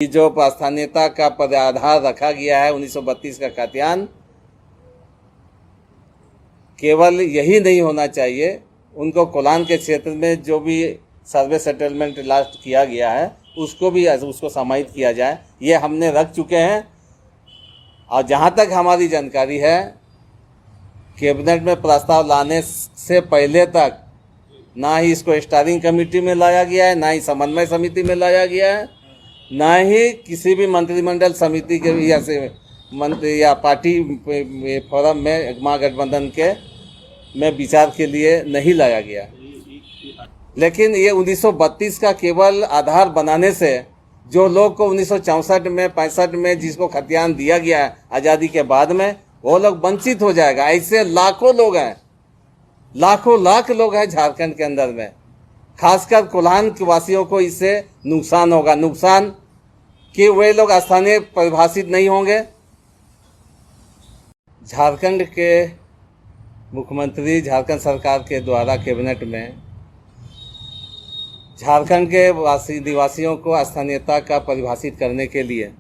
जो स्थानीयता का पद आधार रखा गया है 1932 का खतियान, केवल यही नहीं होना चाहिए, उनको कोलान के क्षेत्र में जो भी सर्वे सेटलमेंट लास्ट किया गया है उसको समाहित किया जाए। ये हमने रख चुके हैं और जहाँ तक हमारी जानकारी है कैबिनेट में प्रस्ताव लाने से पहले तक ना ही इसको स्टीयरिंग कमेटी में लाया गया है, ना ही समन्वय समिति में लाया गया है, ना ही किसी भी मंत्रिमंडल समिति के या से मंत्री या पार्टी फोरम में महागठबंधन के में विचार के लिए नहीं लाया गया। लेकिन ये 1932 का केवल आधार बनाने से जो लोग को 1964 में 65 में जिसको खतियान दिया गया है आज़ादी के बाद में, वो लोग वंचित हो जाएगा। ऐसे लाखों लोग हैं, लाखों लाख लोग हैं झारखंड के अंदर में, खासकर कोल्हान के वासियों को इससे नुकसान होगा। नुकसान कि वे लोग स्थानीय परिभाषित नहीं होंगे। झारखंड के मुख्यमंत्री झारखंड सरकार के द्वारा कैबिनेट में झारखंड के निवासियों को स्थानीयता का परिभाषित करने के लिए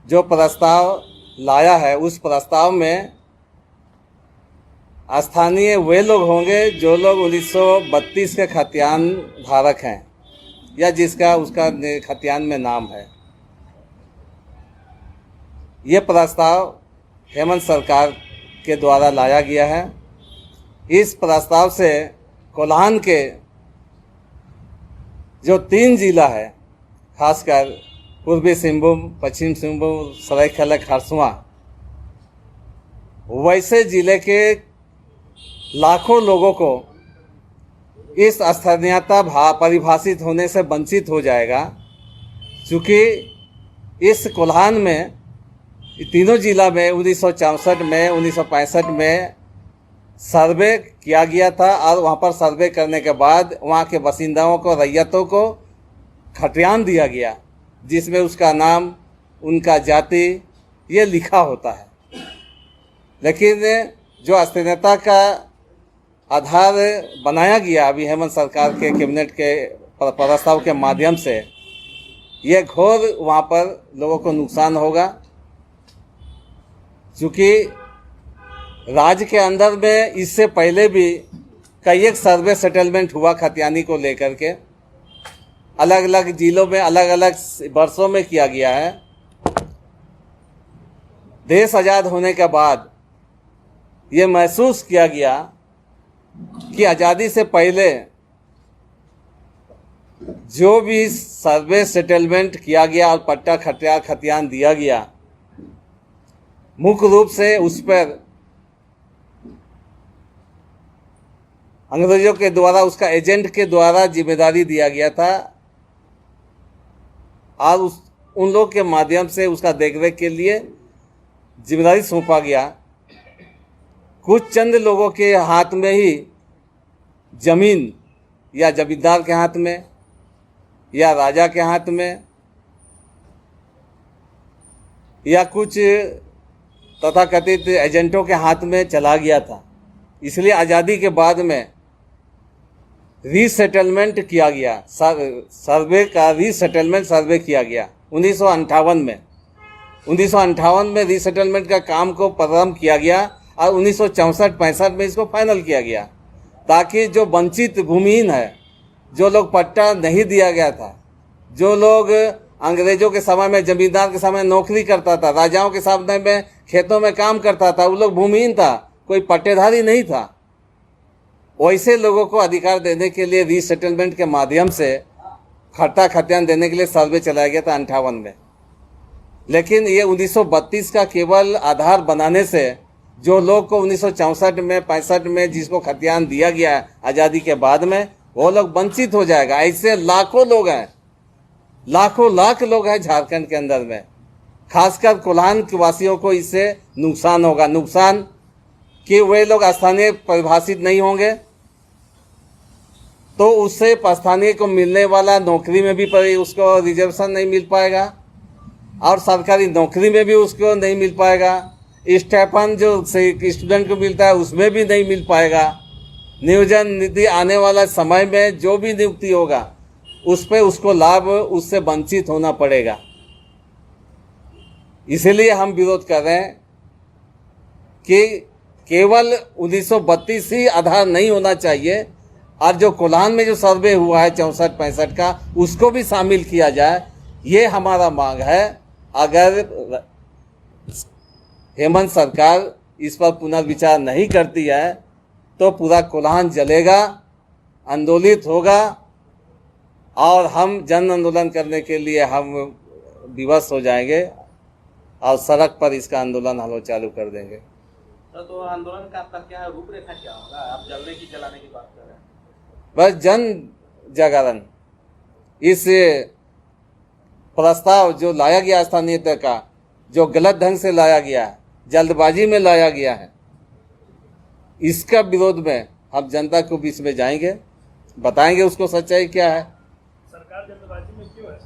जो प्रस्ताव लाया है, उस प्रस्ताव में स्थानीय वे लोग होंगे जो लोग 1932 के खतियान धारक हैं या जिसका उसका खतियान में नाम है। ये प्रस्ताव हेमंत सरकार के द्वारा लाया गया है। इस प्रस्ताव से कोल्हान के जो 3 जिला है, खासकर पूर्वी सिंहभूम, पश्चिम सिंहभूम, सरायकेला खरसुआ, वैसे जिले के लाखों लोगों को इस स्थानीयता परिभाषित होने से वंचित हो जाएगा। चूँकि इस कोल्हान में तीनों जिला में 1964 में 1965 में सर्वे किया गया था और वहाँ पर सर्वे करने के बाद वहाँ के बासिंदाओं को, रैयतों को खतियान दिया गया, जिसमें उसका नाम, उनका जाति ये लिखा होता है। लेकिन जो स्थानीयता का आधार बनाया गया अभी हेमंत सरकार के कैबिनेट के प्रस्ताव के माध्यम से, ये घोर वहाँ पर लोगों को नुकसान होगा। चूँकि राज्य के अंदर में इससे पहले भी कई एक सर्वे सेटलमेंट हुआ खतियानी को लेकर के, अलग अलग जिलों में अलग अलग वर्षों में किया गया है। देश आज़ाद होने के बाद ये महसूस किया गया कि आज़ादी से पहले जो भी सर्वे सेटलमेंट किया गया और पट्टा खतियान दिया गया, मुख्य रूप से उस पर अंग्रेजों के द्वारा, उसका एजेंट के द्वारा जिम्मेदारी दिया गया था और उन लोग के माध्यम से उसका देखरेख के लिए जिम्मेदारी सौंपा गया। कुछ चंद लोगों के हाथ में ही जमीन, या जमींदार के हाथ में या राजा के हाथ में या कुछ तथाकथित एजेंटों के हाथ में चला गया था। इसलिए आज़ादी के बाद में रीसेटलमेंट किया गया, सर्वे का रीसेटलमेंट सर्वे किया गया 1958 में। 1958 में रीसेटलमेंट का काम को प्रारंभ किया गया और 1964-65 में इसको फाइनल किया गया, ताकि जो वंचित भूमिहीन है, जो लोग पट्टा नहीं दिया गया था, जो लोग अंग्रेजों के समय में, जमींदार के समय नौकरी करता था, राजाओं के समय में खेतों में काम करता था, वो लोग भूमिहीन था, कोई पट्टेधारी नहीं था, वैसे लोगों को अधिकार देने के लिए रीसेटलमेंट के माध्यम से खतियान देने के लिए सर्वे चलाया गया था 58 में। लेकिन ये 1932 का केवल आधार बनाने से जो लोग को 1964 में 65 में जिसको खतियान दिया गया आज़ादी के बाद में, वो लोग वंचित हो जाएगा। ऐसे लाखों लोग हैं, लाखों लाख लोग हैं झारखंड के अंदर में, खासकर कोल्हान के वासियों को इससे नुकसान होगा। नुकसान कि वे लोग स्थानीय परिभाषित नहीं होंगे, तो उससे स्थानीय को मिलने वाला नौकरी में भी उसको रिजर्वेशन नहीं मिल पाएगा और सरकारी नौकरी में भी उसको नहीं मिल पाएगा। स्टाइपेंड जो स्टूडेंट को मिलता है उसमें भी नहीं मिल पाएगा। नियोजन निधि आने वाला समय में जो भी नियुक्ति होगा उस पे उसको लाभ उससे वंचित होना पड़ेगा। इसीलिए हम विरोध कर रहे हैं कि केवल 1932 ही आधार नहीं होना चाहिए, और जो कोल्हान में जो सर्वे हुआ है 64-65 का, उसको भी शामिल किया जाए। ये हमारा मांग है। अगर हेमंत सरकार इस पर पुनर्विचार नहीं करती है तो पूरा कोल्हान जलेगा, आंदोलित होगा, और हम जन आंदोलन करने के लिए हम विवश हो जाएंगे और सड़क पर इसका आंदोलन हम लोग चालू कर देंगे। तो आंदोलन का आपका क्या रूपरेखा क्या होगा? आप जलने की जलाने की बात कर रहे हैं। बस जन जागरण, इस प्रस्ताव जो लाया गया स्थानीयता का, जो गलत ढंग से लाया गया है, जल्दबाजी में लाया गया है, इसका विरोध में हम जनता को बीच में जाएंगे, बताएंगे उसको सच्चाई क्या है। सरकार जल्दबाजी में क्यों है?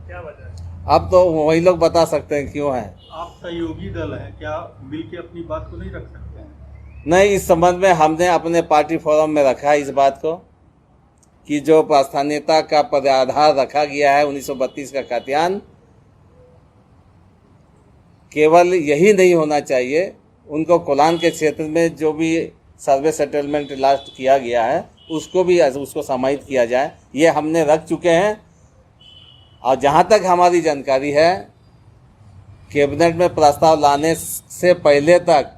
क्या वजह है? अब तो वही लोग बता सकते हैं क्यों है। आप सहयोगी दल है, क्या मिलके अपनी बात को नहीं रख सकते हैं? नहीं, इस संबंध में हमने अपने पार्टी फोरम में रखा है इस बात को कि जो स्थानीयता का पदाधार रखा गया है 1932 का खाद्यान्न, केवल यही नहीं होना चाहिए, उनको कोल्हान के क्षेत्र में जो भी सर्वे सेटलमेंट लास्ट किया गया है उसको भी उसको समाहित किया जाए। ये हमने रख चुके हैं। और जहाँ तक हमारी जानकारी है, कैबिनेट में प्रस्ताव लाने से पहले तक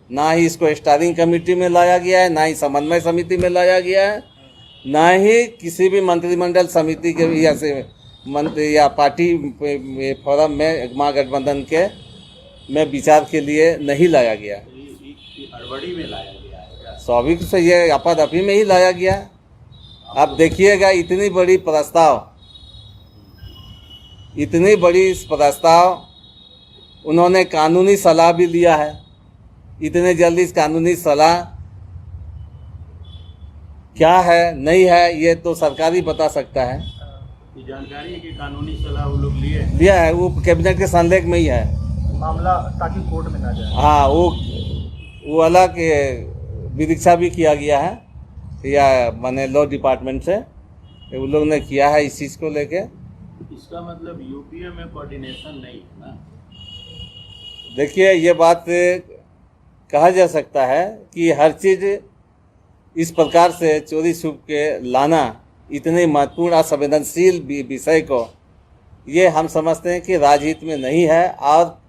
ना ही इसको स्टीयरिंग कमेटी में लाया गया है, ना ही समन्वय समिति में लाया गया है, ना ही किसी भी मंत्रिमंडल समिति के या से मंत्री या पार्टी फोरम में महागठबंधन के में विचार के लिए नहीं लाया गया। हड़बड़ी में लाया गया है। स्वाभाविक से ये आपाधापी में ही लाया गया। आप देखिएगा, इतनी बड़ी प्रस्ताव उन्होंने कानूनी सलाह भी लिया है। इतने जल्दी इस कानूनी सलाह क्या है नहीं है ये तो सरकार ही बता सकता है। ये जानकारी है कि कानूनी सलाह वो लोग लिया है, वो कैबिनेट के संलेख में ही है मामला, ताकि कोर्ट में ना जाए। हाँ, वो अलग निरीक्षा भी किया गया है या माने लॉ डिपार्टमेंट से वो लोग ने किया है इस चीज़ को लेके। इसका मतलब यूपीए में कोऑर्डिनेशन नहीं है ना? देखिए, ये बात कहा जा सकता है कि हर चीज़ इस प्रकार से चोरी छुप के लाना, इतने महत्वपूर्ण और संवेदनशील विषय को, ये हम समझते हैं कि राजहित में नहीं है और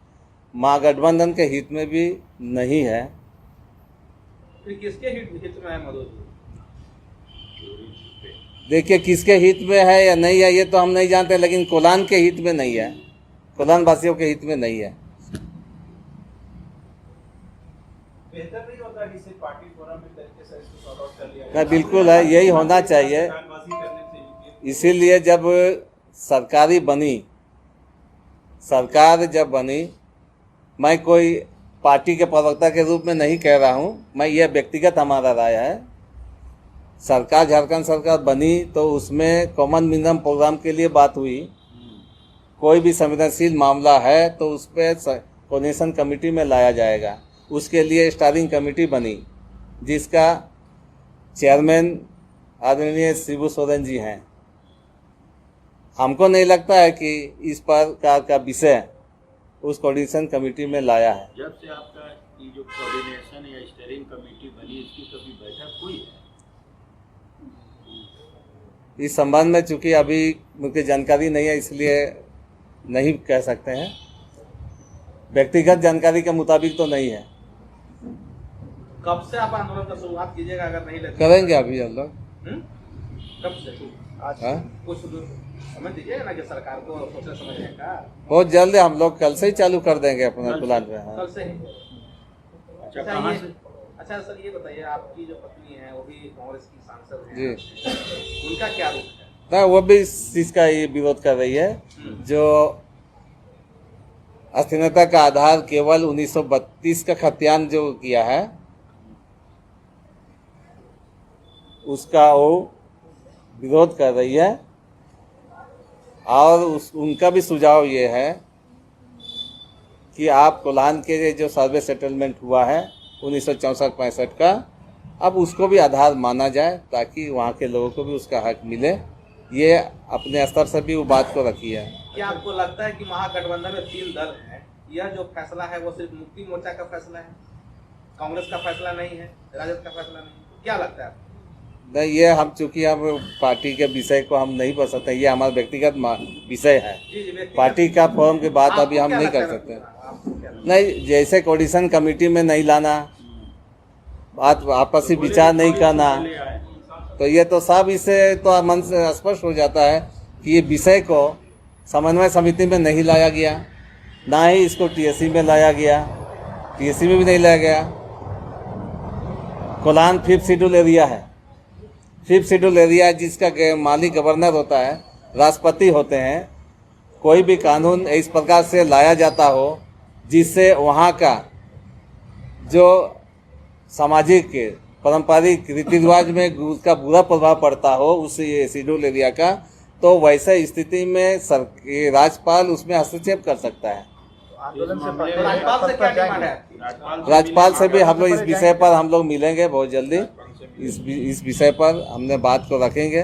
महागठबंधन के हित में भी नहीं है। फिर किसके हित में है मधु जी? देखिए, किसके हित में है या नहीं है ये तो हम नहीं जानते, लेकिन कोल्हान के हित में नहीं है, कोल्हान वासियों के हित में नहीं है। बेहतर नहीं होता कि सिर्फ पार्टी फोरम में तरीके से इसको सॉर्ट आउट कर लिया ना, बिल्कुल है, यही होना चाहिए। इसीलिए जब सरकार जब बनी, मैं कोई पार्टी के प्रवक्ता के रूप में नहीं कह रहा हूँ, मैं ये व्यक्तिगत हमारा राय है। सरकार, झारखंड सरकार बनी तो उसमें कॉमन मिनिमम प्रोग्राम के लिए बात हुई। कोई भी संवेदनशील मामला है तो उस पर कोऑर्डिनेशन कमेटी में लाया जाएगा। उसके लिए स्टीयरिंग कमेटी बनी जिसका चेयरमैन आदरणीय शिबू सोरेन जी हैं। हमको नहीं लगता है कि इस प्रकार का विषय उस कोऑर्डिनेशन कमेटी में लाया है। जब से आपका ये जो कोऑर्डिनेशन या स्टीयरिंग कमेटी बनी, इसकी कभी बैठक हुई है? इस संबंध में चूंकि अभी मुझे जानकारी नहीं है, इसलिए नहीं कह सकते हैं। व्यक्तिगत जानकारी के मुताबिक तो नहीं है। कब से आप आंदोलन का शुरुआत कीजिएगा अगर नहीं लगता? करेंगे अभी हम लोग। कब से? आज कुछ समझ दीजिएगा ना कि सरकार को सोचना समझने का। बहुत जल्द हम लोग कल से ही चालू कर देंगे अपना प्लान पे। कल से ही? अच्छा सर, ये बताइए, आपकी जो पत्नी है वो भी कांग्रेस की सांसद है जी, उनका क्या रूप है? ना, वो भी इस चीज का ये विरोध कर रही है। जो अस्थिरता का आधार केवल 1932 का खतियान जो किया है उसका वो विरोध कर रही है। और उनका भी सुझाव ये है कि आप कोल्हान के जो सर्वे सेटलमेंट हुआ है 1964-65 का, अब उसको भी आधार माना जाए ताकि वहाँ के लोगों को भी उसका हक मिले ये अपने स्तर से भी वो बात को रखी है। क्या आपको लगता है कि महागठबंधन में 3 दल हैं, यह जो फैसला है वो सिर्फ मुक्ति मोर्चा का फैसला है, कांग्रेस का फैसला नहीं है, राजद का फैसला नहीं है, क्या लगता है आपको? नहीं, ये हम चूंकि हम पार्टी के विषय को हम नहीं कर सकते, ये हमारा व्यक्तिगत विषय है। जी जी, व्यक्तिगत- पार्टी का फॉर्म की बात अभी आपको हम क्या नहीं लगता कर है? सकते। आपको क्या लगता है? नहीं, जैसे कोऑर्डिनेशन कमेटी में नहीं लाना, बात आपसी विचार नहीं करना, तो ये तो सब इससे तो मन से स्पष्ट हो जाता है कि ये विषय को समन्वय समिति में नहीं लाया गया, ना ही इसको टीएससी में लाया गया, टीएससी में भी नहीं लाया गया। कोलान 5th शेड्यूल एरिया है, 5th शेड्यूल एरिया जिसका माली गवर्नर होता है, राष्ट्रपति होते हैं। कोई भी कानून इस प्रकार से लाया जाता हो जिससे वहाँ का जो सामाजिक पारंपरिक रीति रिवाज में उसका बुरा प्रभाव पड़ता हो उस शेड्यूल एरिया का, तो वैसे स्थिति में राज्यपाल उसमें हस्तक्षेप कर सकता है। आंदोलन से पहले राज्यपाल से क्या डिमांड है आपकी? राज्यपाल से भी हम लोग इस विषय पर हम लोग मिलेंगे बहुत जल्दी। इस विषय पर हमने बात को रखेंगे।